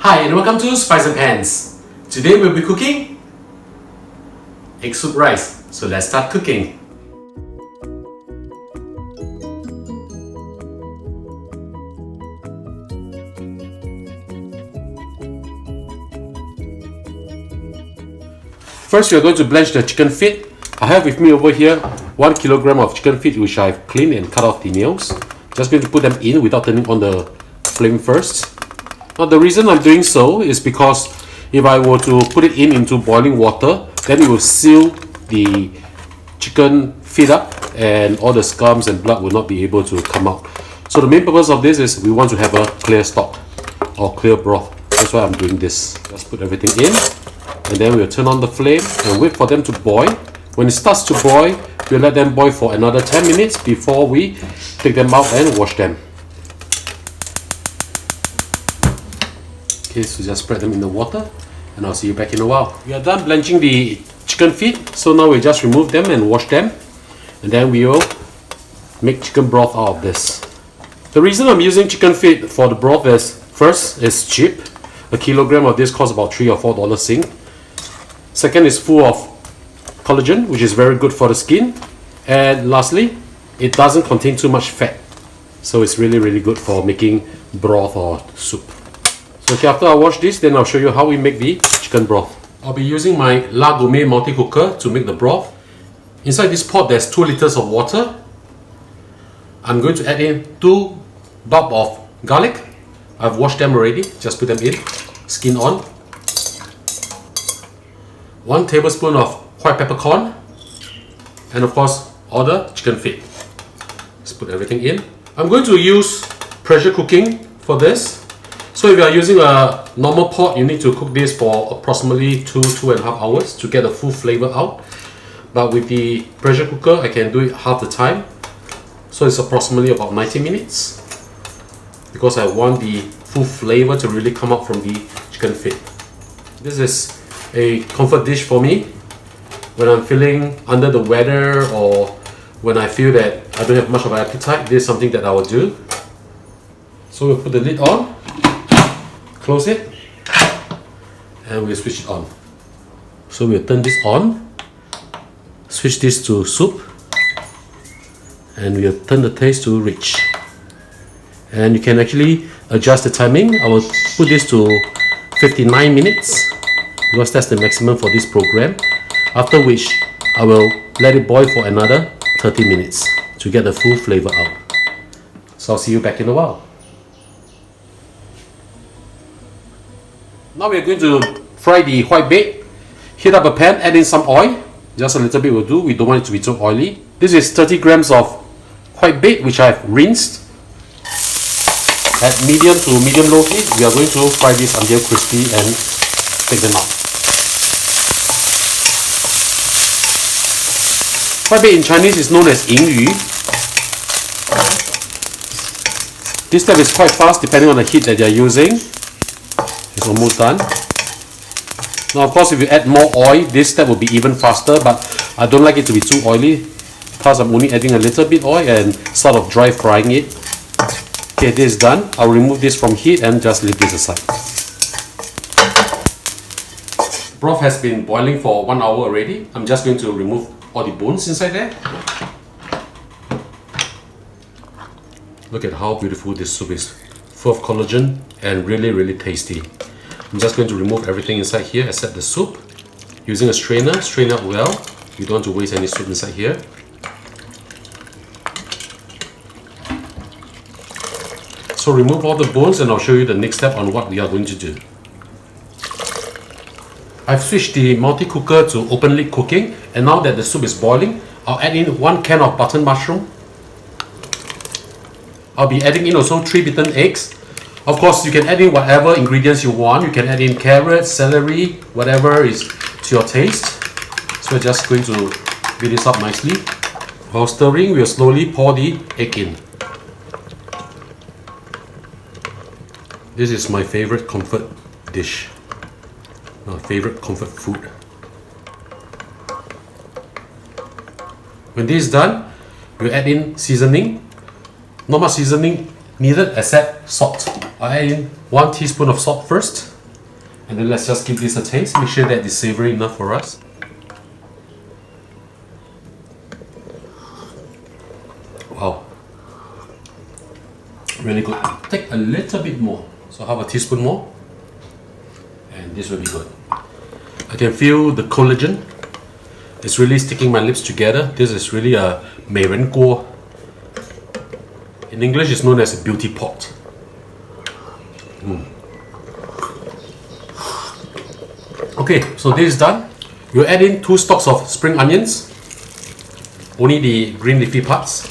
Hi and welcome to Spice and Pans. Today we'll be cooking egg soup rice. So let's start cooking. First we are going to blanch the chicken feet. I have with me over here 1 kilogram of chicken feet which I've cleaned and cut off the nails. Just going to put them in without turning on the flame first. Now the reason I'm doing so is because if I were to put it into boiling water, then it will seal the chicken feet up and all the scums and blood will not be able to come out. So the main purpose of this is we want to have a clear stock or clear broth. That's why I'm doing this. Just put everything in and then we'll turn on the flame and wait for them to boil. When it starts to boil, we'll let them boil for another 10 minutes before we take them out and wash them. Okay, so just spread them in the water and I'll see you back in a while. We are done blanching the chicken feet, so now we just remove them and wash them, and then we will make chicken broth out of this. The reason I'm using chicken feet for the broth is, first, it's cheap. A kilogram of this costs about $3 or $4 Sing. Second, it's full of collagen, which is very good for the skin. And lastly, it doesn't contain too much fat. So it's really good for making broth or soup. So okay, after I wash this, then I'll show you how we make the chicken broth. I'll be using my La Gourmet multi-cooker to make the broth. Inside this pot, there's 2 liters of water. I'm going to add in 2 bulb of garlic. I've washed them already, just put them in, skin on. 1 tablespoon of white peppercorn. And of course, all the chicken feet. Just put everything in. I'm going to use pressure cooking for this. So if you are using a normal pot, you need to cook this for approximately 2.5 hours to get the full flavor out. But with the pressure cooker, I can do it half the time. So it's approximately about 90 minutes. Because I want the full flavor to really come out from the chicken feet. This is a comfort dish for me. When I'm feeling under the weather or when I feel that I don't have much of an appetite, this is something that I will do. So we'll put the lid on. Close it and we'll switch it on. So we'll turn this on, switch this to soup, and we'll turn the taste to rich. And you can actually adjust the timing. I will put this to 59 minutes because that's the maximum for this program, after which I will let it boil for another 30 minutes to get the full flavor out. So I'll see you back in a while. Now we are going to fry the white bait. Heat up a pan, add in some oil. Just a little bit will do. We don't want it to be too oily. This is 30 grams of white bait which I've rinsed. At medium to medium low heat, we are going to fry this until crispy and take them out. White bait in Chinese is known as yin yu. This step is quite fast depending on the heat that you are using. It's almost done. Now of course if you add more oil, this step will be even faster, but I don't like it to be too oily. Plus I'm only adding a little bit oil and sort of dry frying it. Okay, this is done. I'll remove this from heat and just leave this aside. Broth has been boiling for 1 hour already. I'm just going to remove all the bones inside there. Look at how beautiful this soup is. Full of collagen and really tasty. I'm just going to remove everything inside here except the soup. Using a strainer, strain out well. You don't want to waste any soup inside here. So remove all the bones and I'll show you the next step on what we are going to do. I've switched the multi-cooker to open lid cooking, and now that the soup is boiling, I'll add in 1 can of button mushroom. I'll be adding in also 3 beaten eggs. Of course, you can add in whatever ingredients you want. You can add in carrots, celery, whatever is to your taste. So we're just going to beat this up nicely. While stirring, we'll slowly pour the egg in. This is my favorite comfort dish. My favorite comfort food. When this is done, we'll add in seasoning. Not much seasoning needed except salt. I add in 1 teaspoon of salt first. And then let's just give this a taste. Make sure that it's savory enough for us. Wow. Really good. Take a little bit more. So half a teaspoon more. And this will be good. I can feel the collagen. It's really sticking my lips together. This is really a 美人锅. In English, it's known as a beauty pot. Okay, so this is done. We'll add in 2 stalks of spring onions. Only the green leafy parts.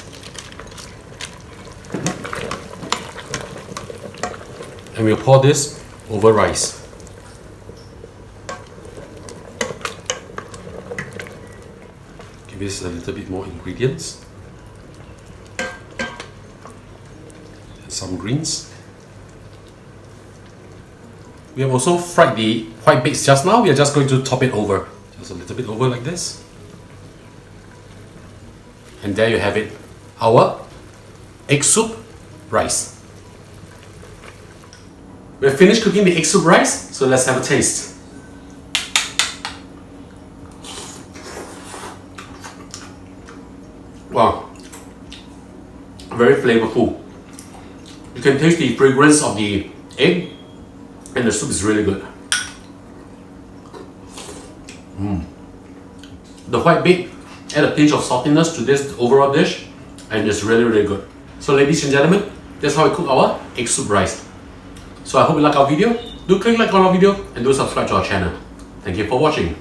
And we'll pour this over rice. Give this a little bit more ingredients. And some greens. We have also fried the white bits just now. We are just going to top it over. Just a little bit over like this. And there you have it. Our egg soup rice. We have finished cooking the egg soup rice, so let's have a taste. Wow. Very flavorful. You can taste the fragrance of the egg. And the soup is really good. The white bit add a pinch of saltiness to this overall dish, and it's really, really good. So ladies and gentlemen, that's how we cook our egg soup rice. So I hope you like our video. Do click like on our video and do subscribe to our channel. Thank you for watching.